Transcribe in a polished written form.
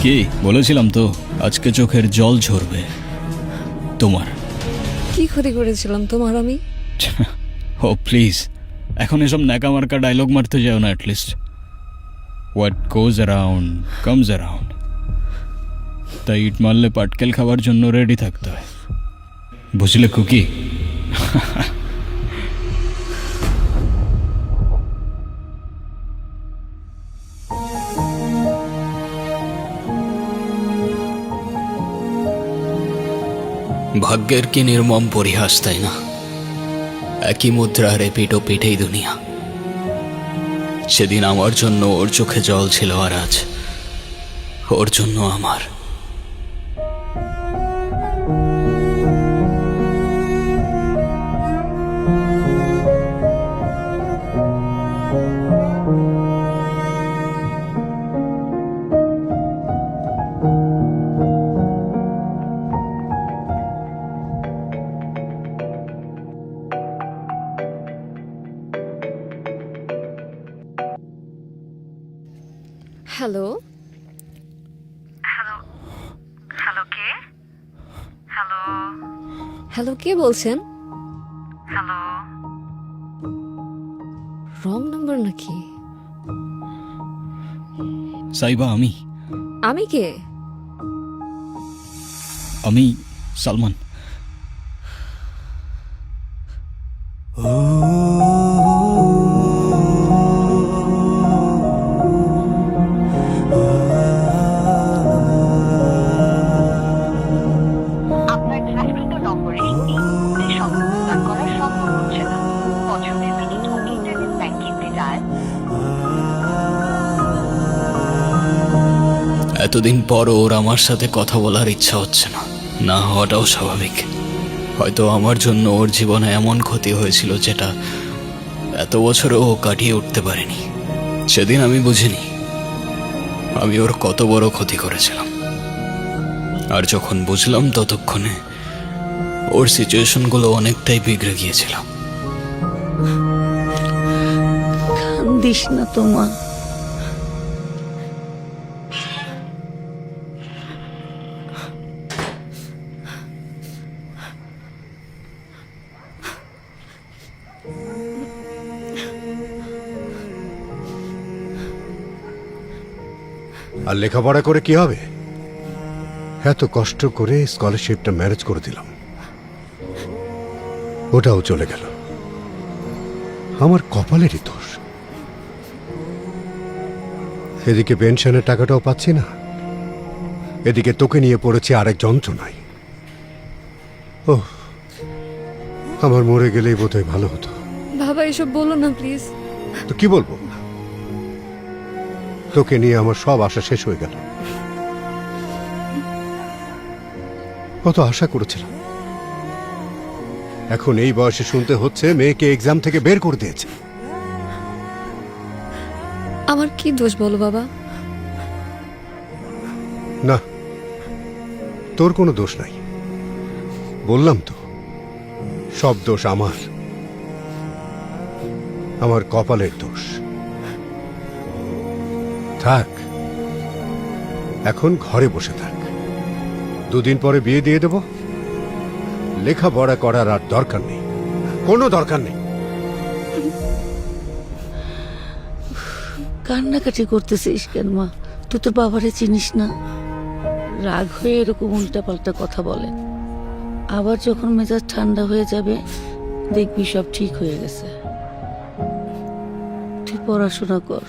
কি বলেছিলাম তো আজকে চোখের জল ঝরবে তোমার। কি ক্ষতি করেছিলাম তোমার আমি? ও প্লিজ, এখন এসব ন্যাকামার্কা ডায়লগ মারতে যাও না। At least what goes around comes around. তাই ইট মারলে পাটকেল খাওয়ার জন্য রেডি থাকতে হয়, বুঝলে কুকি? ভাগ্যের কি নির্মম পরিহাস, তাই না? একই মুদ্রার এপিঠ ও পিঠেই দুনিয়া। সেদিন আমার জন্য ওর চোখে জল ছিল, আর আজ ওর জন্য আমার। হ্যালো হ্যালো হ্যালো কে? হ্যালো হ্যালো, কে বলছেন? হ্যালো রং নাম্বার নাকি? সাইবা, আমি কে? আমি সালমান। আপনার ট্রাফিক নম্বরে এই মুহূর্তে সংযোগ করা সম্ভব হচ্ছে না। পছন্দের মিনিট ও ইন্টারনেট ব্যাংকিংতে ডায়াল। এতদিন পর ওর আমার সাথে কথা বলার ইচ্ছা হচ্ছে না, না হওয়াটাও স্বাভাবিক। হয়তো আমার জন্য ওর জীবনে এমন ক্ষতি হয়েছিল যেটা এত বছরও ও কাটিয়ে উঠতে পারেনি। সেদিন আমি বুঝিনি আমি ওর কত বড় ক্ষতি করেছিলাম, আর যখন বুঝলাম ততক্ষণে ওর সিচুয়েশনগুলো অনেকটাই বিগড়ে গিয়েছিল। কান্দিস না তোমা। আর লেখাপড়া করে কি হবে? এত কষ্ট করে স্কলারশিপটা ম্যানেজ করে দিলাম, ওটাও চলে গেল। আমার কপালেরই দোষ। এদিকে পেনশনের টাকাটাও পাচ্ছি না, এদিকে তোকে নিয়ে পড়েছি আরেক যন্ত্রণায়। ও, আমার মরে গেলেই বোধহয় ভালো হতো। বাবা, এসব বলো না প্লিজ। তো কি বলবো? তোকে নিয়ে আমার সব আশা শেষ হয়ে গেল। কত আশা করেছিলাম, এখন এই বয়সে শুনতে হচ্ছে মেয়েকে এক্সাম থেকে বের করে দিয়েছে। আমার কি দোষ বলো বাবা? না, তোর কোনো দোষ নাই। বললাম তো, সব দোষ আমার, আমার কপালের দোষ। থাক, এখন ঘরে বসে থাক। দুদিন পরে বিয়ে দিয়ে দেব। লেখাপড়া করার আর দরকার নেই, কোনো দরকার নেই। কান্নাকাটি করতেছিস কেন মা? তুই তোর বাবারে চিনিস না? রাগ হয়ে এরকম উল্টাপাল্টা কথা বলে। আবার যখন মেজাজ ঠান্ডা হয়ে যাবে দেখবি সব ঠিক হয়ে গেছে। তুই পড়াশোনা কর।